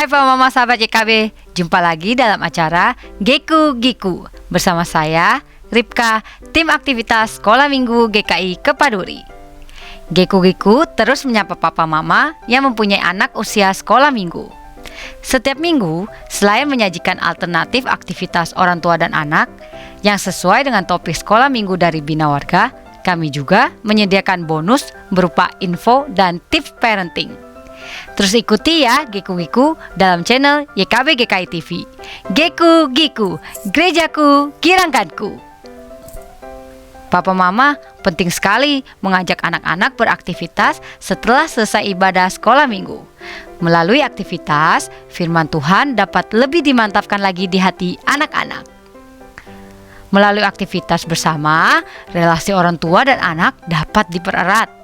Hai Pak Mama sahabat YKB, jumpa lagi dalam acara Geku Giku bersama saya, Ripka, tim aktivitas Sekolah Minggu GKI Kepaduri. Geku Giku terus menyapa Papa Mama yang mempunyai anak usia sekolah minggu. Setiap minggu, selain menyajikan alternatif aktivitas orang tua dan anak yang sesuai dengan topik sekolah minggu dari Bina Warga, kami juga menyediakan bonus berupa info dan tips parenting. Terus ikuti ya Geku Giku dalam channel YKB GKI TV. Geku Giku, gerejaku, kirangkanku. Papa Mama penting sekali mengajak anak-anak beraktivitas setelah selesai ibadah sekolah minggu. Melalui aktivitas, firman Tuhan dapat lebih dimantapkan lagi di hati anak-anak. Melalui aktivitas bersama, relasi orang tua dan anak dapat dipererat.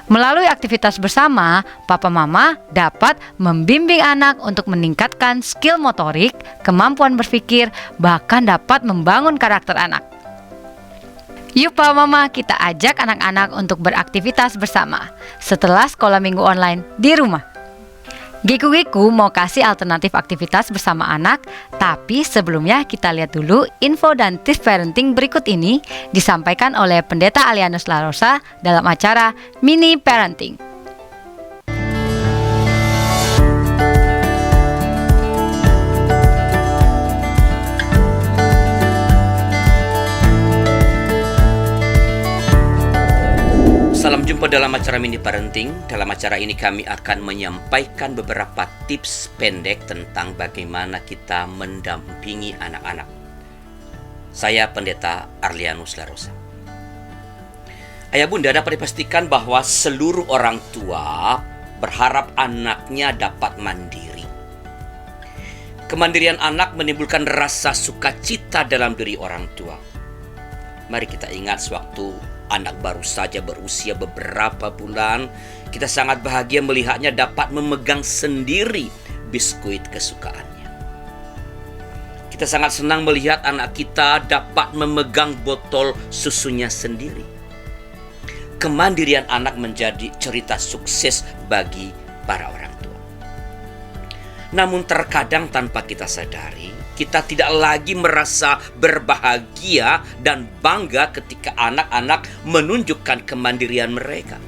Melalui aktivitas bersama, Papa Mama dapat membimbing anak untuk meningkatkan skill motorik, kemampuan berpikir, bahkan dapat membangun karakter anak. Yuk Papa Mama, kita ajak anak-anak untuk beraktivitas bersama setelah sekolah minggu online di rumah. Geku Giku mau kasih alternatif aktivitas bersama anak, tapi sebelumnya kita lihat dulu info dan tips parenting berikut ini disampaikan oleh Pendeta Alianus Larosa dalam acara Mini Parenting. Salam jumpa dalam acara Mini Parenting. Dalam acara ini kami akan menyampaikan beberapa tips pendek tentang bagaimana kita mendampingi anak-anak. Saya Pendeta Arlianus Larosa. Ayah bunda, dapat dipastikan bahwa seluruh orang tua berharap anaknya dapat mandiri. Kemandirian anak menimbulkan rasa sukacita dalam diri orang tua. Mari kita ingat sewaktu anak baru saja berusia beberapa bulan, kita sangat bahagia melihatnya dapat memegang sendiri biskuit kesukaannya. Kita sangat senang melihat anak kita dapat memegang botol susunya sendiri. Kemandirian anak menjadi cerita sukses bagi para orang tua. Namun terkadang tanpa kita sadari, kita tidak lagi merasa berbahagia dan bangga ketika anak-anak menunjukkan kemandirian mereka.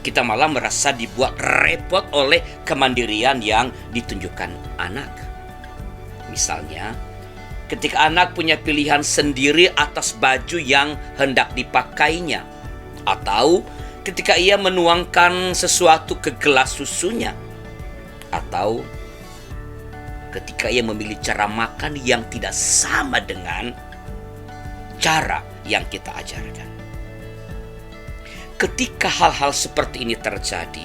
Kita malah merasa dibuat repot oleh kemandirian yang ditunjukkan anak. Misalnya, ketika anak punya pilihan sendiri atas baju yang hendak dipakainya, atau ketika ia menuangkan sesuatu ke gelas susunya, atau ketika ia memilih cara makan yang tidak sama dengan cara yang kita ajarkan. Ketika hal-hal seperti ini terjadi,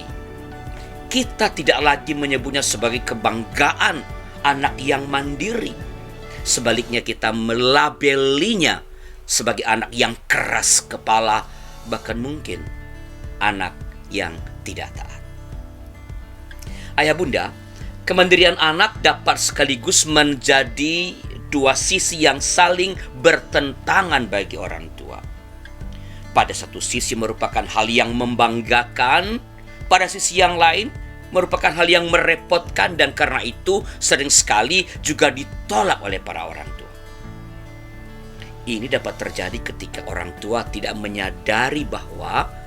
kita tidak lagi menyebutnya sebagai kebanggaan anak yang mandiri. Sebaliknya kita melabelinya sebagai anak yang keras kepala, bahkan mungkin anak yang tidak taat. Ayah bunda, kemandirian anak dapat sekaligus menjadi dua sisi yang saling bertentangan bagi orang tua. Pada satu sisi merupakan hal yang membanggakan, pada sisi yang lain merupakan hal yang merepotkan dan karena itu sering sekali juga ditolak oleh para orang tua. Ini dapat terjadi ketika orang tua tidak menyadari bahwa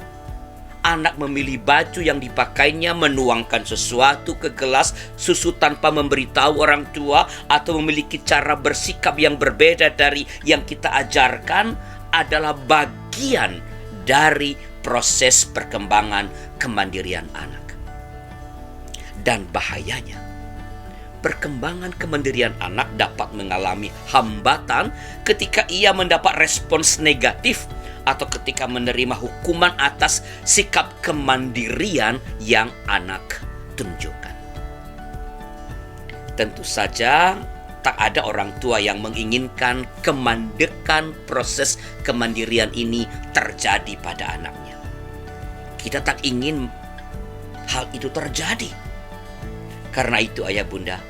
anak memilih baju yang dipakainya, menuangkan sesuatu ke gelas susu tanpa memberitahu orang tua, atau memiliki cara bersikap yang berbeda dari yang kita ajarkan adalah bagian dari proses perkembangan kemandirian anak. Dan bahayanya, perkembangan kemandirian anak dapat mengalami hambatan ketika ia mendapat respons negatif atau ketika menerima hukuman atas sikap kemandirian yang anak tunjukkan. Tentu saja tak ada orang tua yang menginginkan kemandekan proses kemandirian ini terjadi pada anaknya. Kita tak ingin hal itu terjadi. Karena itu ayah bunda,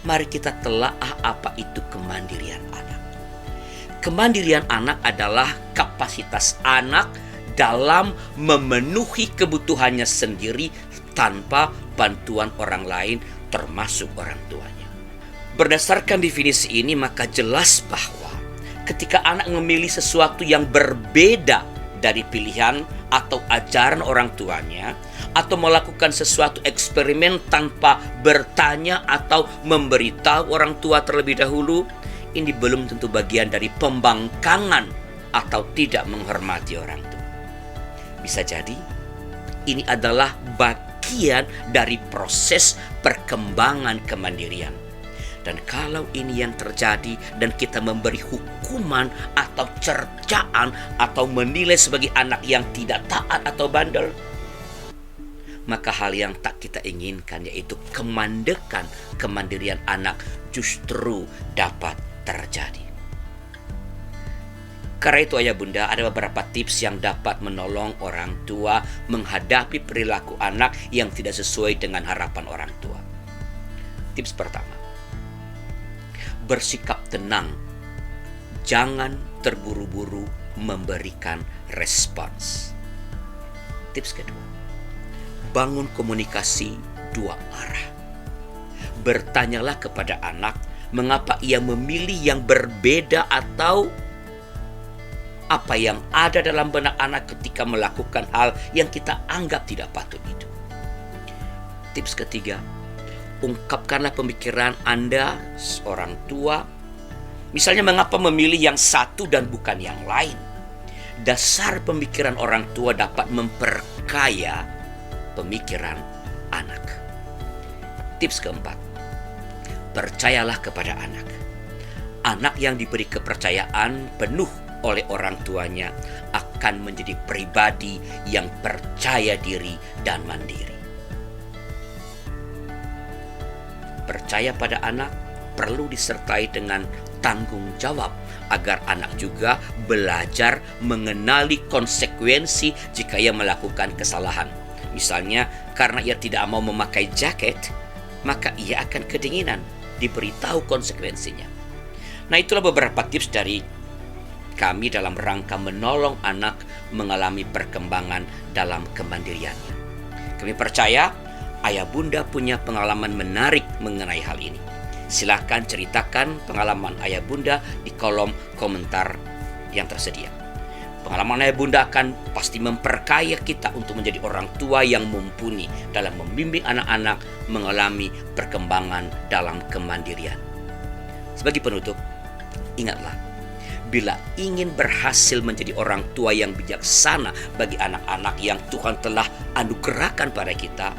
mari kita telaah apa itu kemandirian anak. Kemandirian anak adalah kapasitas anak dalam memenuhi kebutuhannya sendiri tanpa bantuan orang lain termasuk orang tuanya. Berdasarkan definisi ini maka jelas bahwa ketika anak memilih sesuatu yang berbeda dari pilihan atau ajaran orang tuanya, atau melakukan sesuatu eksperimen tanpa bertanya atau memberitahu orang tua terlebih dahulu, ini belum tentu bagian dari pembangkangan atau tidak menghormati orang tua. Bisa jadi ini adalah bagian dari proses perkembangan kemandirian. Dan kalau ini yang terjadi dan kita memberi hukuman atau cercaan atau menilai sebagai anak yang tidak taat atau bandel, maka hal yang tak kita inginkan, yaitu kemandekan kemandirian anak, justru dapat terjadi. Karena itu ayah bunda, ada beberapa tips yang dapat menolong orang tua menghadapi perilaku anak yang tidak sesuai dengan harapan orang tua. Tips pertama, bersikap tenang, jangan terburu-buru memberikan respons. Tips kedua, bangun komunikasi dua arah. Bertanyalah kepada anak mengapa ia memilih yang berbeda atau apa yang ada dalam benak anak ketika melakukan hal yang kita anggap tidak patut itu. Tips ketiga, ungkapkanlah pemikiran Anda seorang tua. Misalnya mengapa memilih yang satu dan bukan yang lain. Dasar pemikiran orang tua dapat memperkaya pemikiran anak. Tips keempat, percayalah kepada anak. Anak yang diberi kepercayaan penuh oleh orang tuanya akan menjadi pribadi yang percaya diri dan mandiri. Percaya pada anak perlu disertai dengan tanggung jawab agar anak juga belajar mengenali konsekuensi jika ia melakukan kesalahan. Misalnya karena ia tidak mau memakai jaket, maka ia akan kedinginan. Diberitahu konsekuensinya. Nah, itulah beberapa tips dari kami dalam rangka menolong anak mengalami perkembangan dalam kemandiriannya. Kami percaya ayah bunda punya pengalaman menarik mengenai hal ini. Silahkan ceritakan pengalaman ayah bunda di kolom komentar yang tersedia. Pengalaman ayah bunda akan pasti memperkaya kita untuk menjadi orang tua yang mumpuni dalam membimbing anak-anak mengalami perkembangan dalam kemandirian. Sebagai penutup, ingatlah, bila ingin berhasil menjadi orang tua yang bijaksana bagi anak-anak yang Tuhan telah anugerahkan pada kita,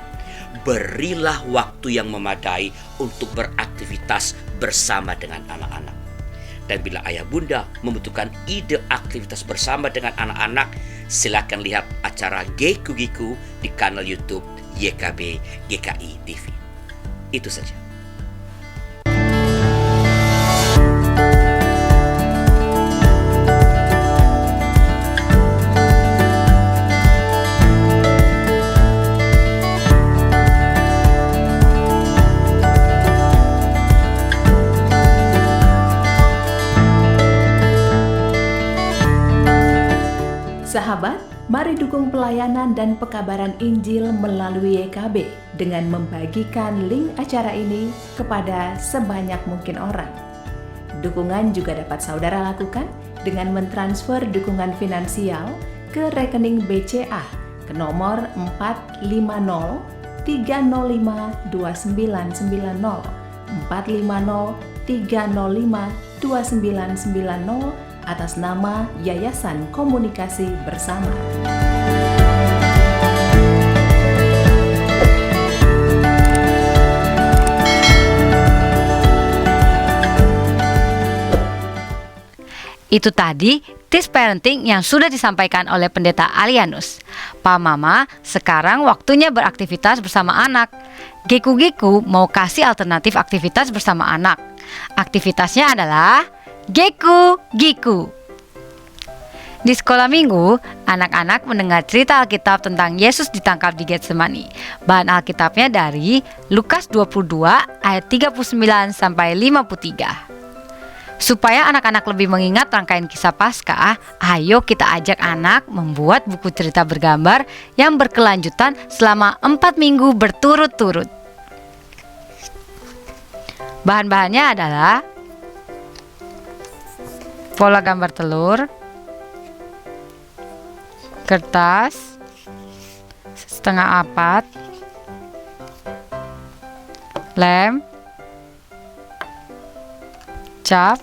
berilah waktu yang memadai untuk beraktivitas bersama dengan anak-anak. Dan bila ayah bunda membutuhkan ide aktivitas bersama dengan anak-anak, silakan lihat acara Geku Giku di kanal YouTube YKB GKI TV. Itu saja. Sahabat, mari dukung pelayanan dan pekabaran Injil melalui YKB dengan membagikan link acara ini kepada sebanyak mungkin orang. Dukungan juga dapat saudara lakukan dengan mentransfer dukungan finansial ke rekening BCA ke nomor 450 305 2990 450 305 2990 atas nama Yayasan Komunikasi Bersama. Itu tadi tips parenting yang sudah disampaikan oleh Pendeta Alianus. Pak Mama, sekarang waktunya beraktivitas bersama anak. Geku-Geku mau kasih alternatif aktivitas bersama anak. Aktivitasnya adalah Geku-Giku. Di sekolah minggu, anak-anak mendengar cerita Alkitab tentang Yesus ditangkap di Getsemani. Bahan Alkitabnya dari Lukas 22 ayat 39 sampai 53. Supaya anak-anak lebih mengingat rangkaian kisah Paskah, ayo kita ajak anak membuat buku cerita bergambar yang berkelanjutan selama 4 minggu berturut-turut. Bahan-bahannya adalah pola gambar telur, kertas setengah A4, lem, cap,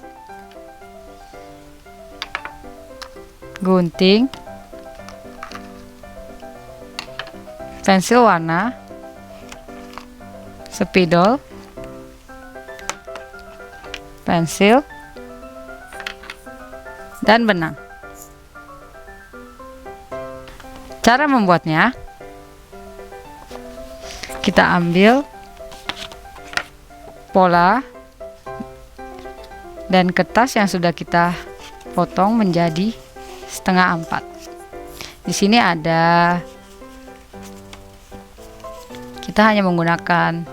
gunting, pensil warna, spidol, pensil, dan benang. Cara membuatnya, kita ambil pola dan kertas yang sudah kita potong menjadi setengah A4. Di sini kita hanya menggunakan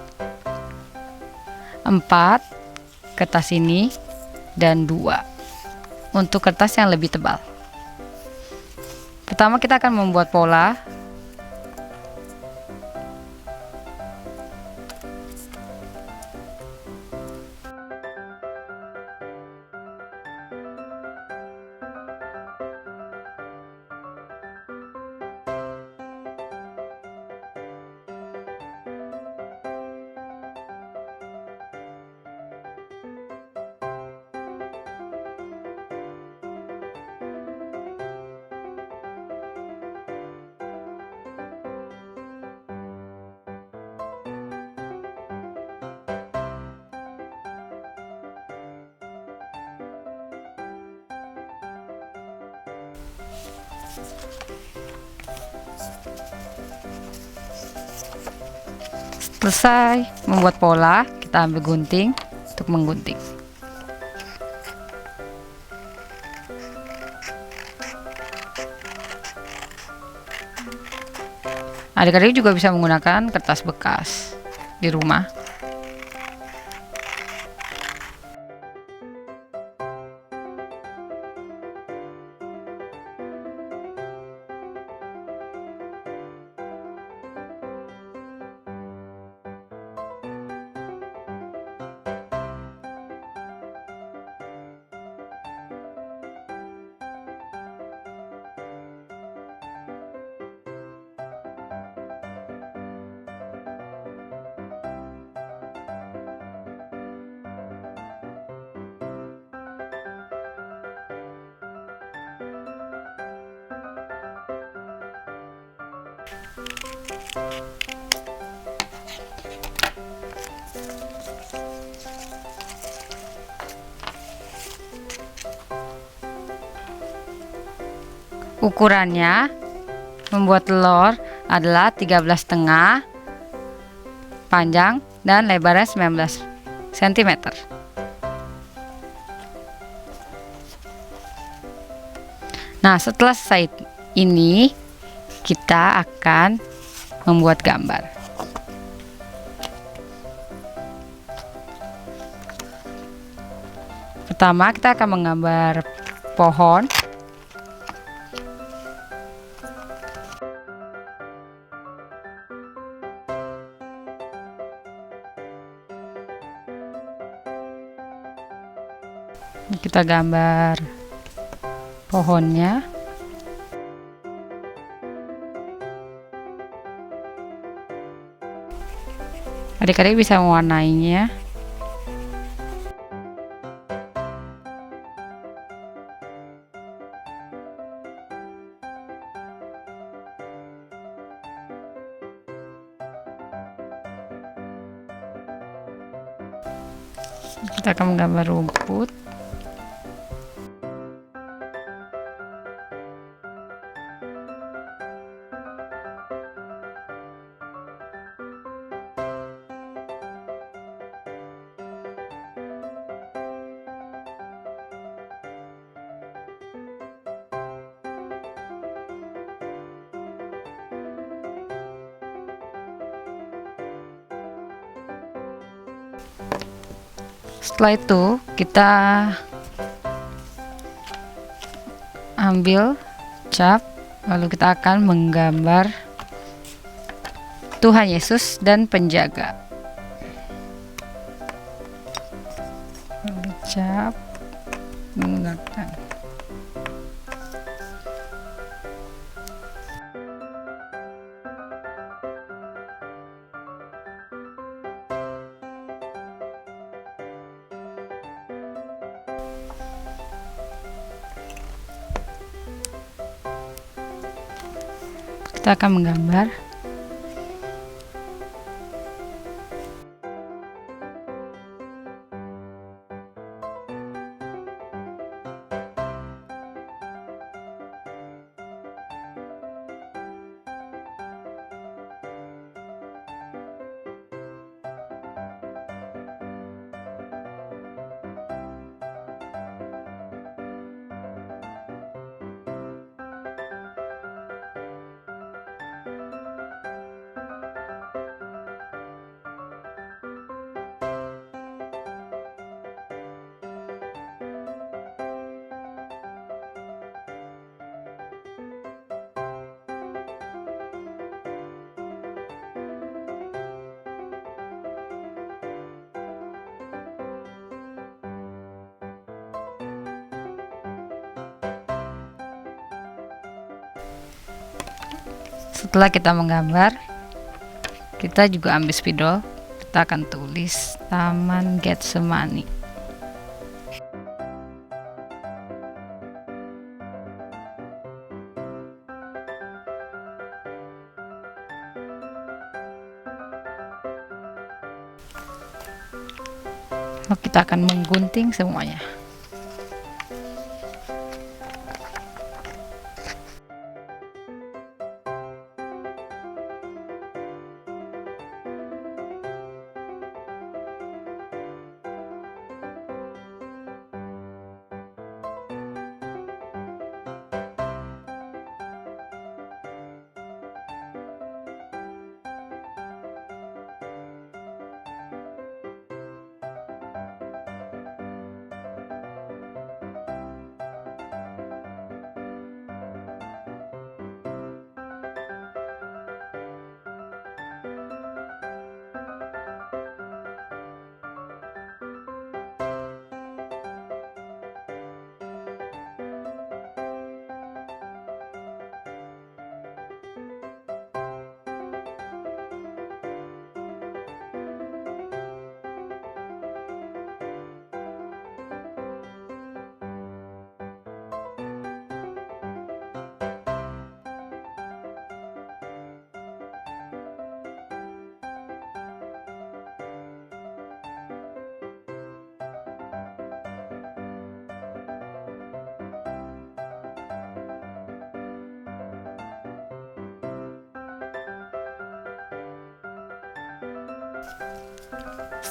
4 kertas ini dan 2 untuk kertas yang lebih tebal. Pertama kita akan membuat pola. Selesai membuat pola, kita ambil gunting untuk menggunting. Adik-adik juga bisa menggunakan kertas bekas di rumah. Ukurannya membuat telur adalah 13,5 panjang dan lebarnya 19 cm. Nah, setelah selesai ini kita akan membuat gambar. Pertama kita akan menggambar pohon. Kita gambar pohonnya. Adik-adik bisa mewarnainya. Kita akan menggambar rumput. Setelah itu kita ambil cat, lalu kita akan menggambar Tuhan Yesus dan penjaga. Lalu cat menggunakan kita akan menggambar Setelah kita menggambar, kita juga ambil spidol, kita akan tulis Taman Getsemani. Lalu kita akan menggunting semuanya.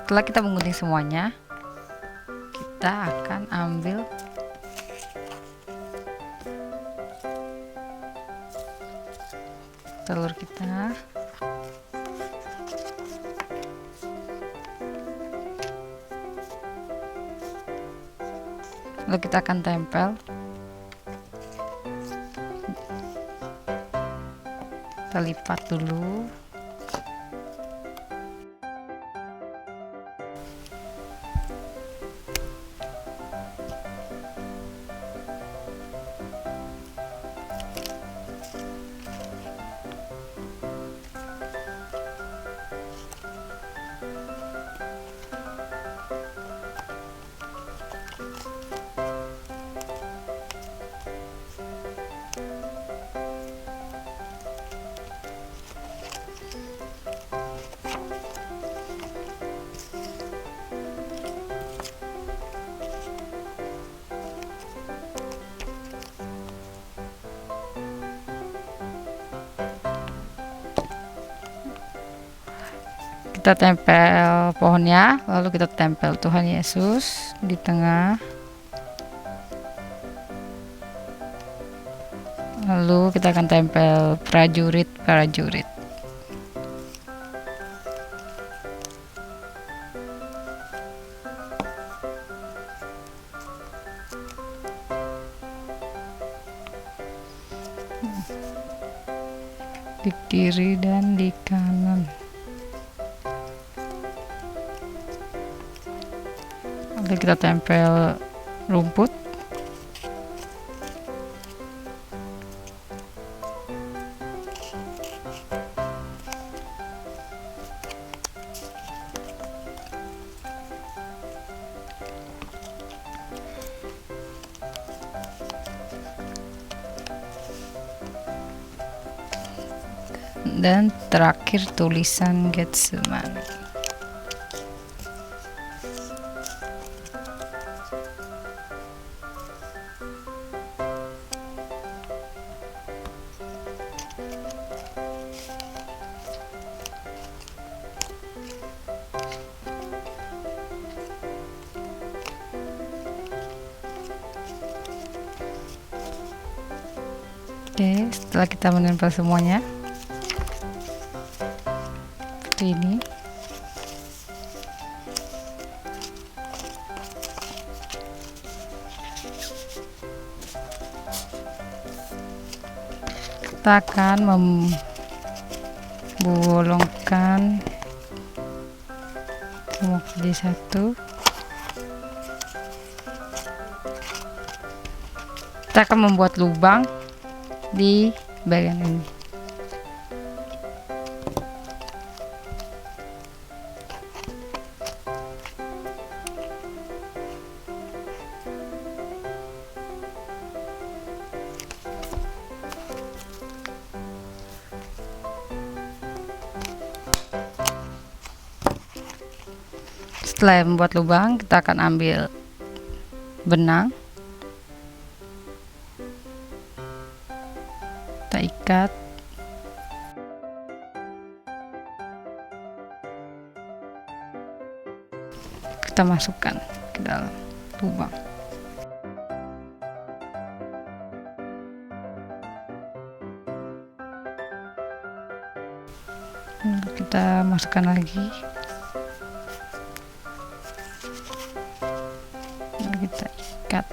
Setelah kita menggunting semuanya, kita akan ambil telur kita, lalu kita akan tempel. Kita lipat dulu. Kita tempel pohonnya, lalu kita tempel Tuhan Yesus di tengah. Lalu kita akan tempel prajurit-prajurit. Di kiri dan di kanan. Lalu kita tempel rumput. Dan terakhir tulisan Getsemani. Oke, setelah kita menempel semuanya seperti ini, kita akan membolongkan semua jadi satu. Kita akan membuat lubang di bagian ini. Setelah membuat lubang, kita akan ambil benang, kita ikat, kita masukkan ke dalam lubang. Kita masukkan lagi, lalu kita ikat.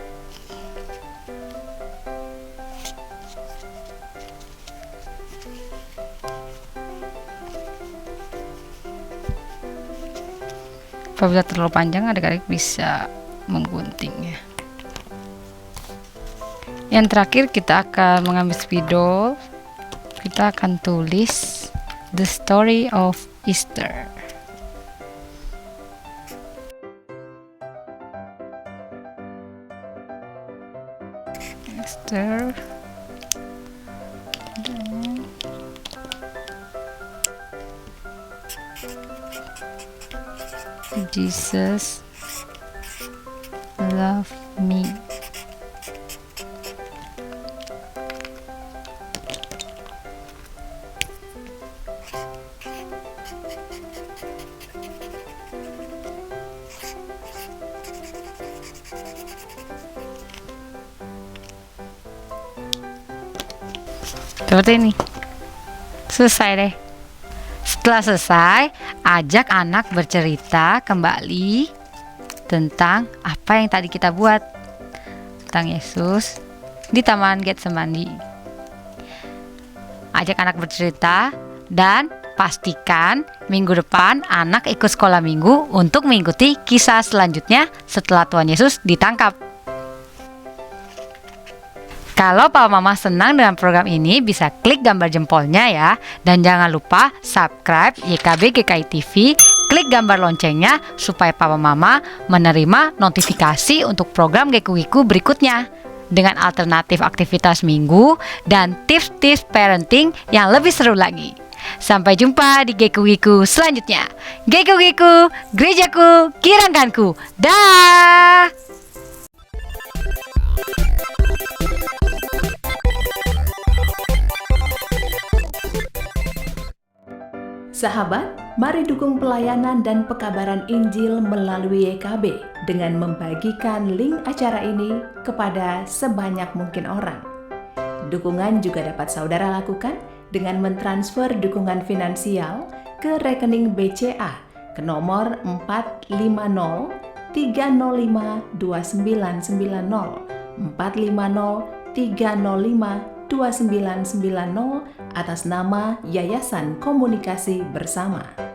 Apabila terlalu panjang, adik-adik bisa mengguntingnya. Yang terakhir, kita akan mengambil spidol. Kita akan tulis The Story of Easter. Easter. Jesus love me. Seperti ini. Selesai deh. Setelah selesai, ajak anak bercerita kembali tentang apa yang tadi kita buat, tentang Yesus di Taman Getsemani. Ajak anak bercerita dan pastikan minggu depan anak ikut sekolah minggu untuk mengikuti kisah selanjutnya setelah Tuhan Yesus ditangkap. Kalau Papa Mama senang dengan program ini, bisa klik gambar jempolnya ya. Dan jangan lupa subscribe YKB GKI TV, klik gambar loncengnya supaya Papa Mama menerima notifikasi untuk program Geku-Geku berikutnya. Dengan alternatif aktivitas minggu dan tips-tips parenting yang lebih seru lagi. Sampai jumpa di Geku-Geku selanjutnya. Geku-Geku, gerejaku, kirangkanku. Dah. Sahabat, mari dukung pelayanan dan pekabaran Injil melalui YKB dengan membagikan link acara ini kepada sebanyak mungkin orang. Dukungan juga dapat saudara lakukan dengan mentransfer dukungan finansial ke rekening BCA ke nomor 450 305 2990 450 305 2990 atas nama Yayasan Komunikasi Bersama.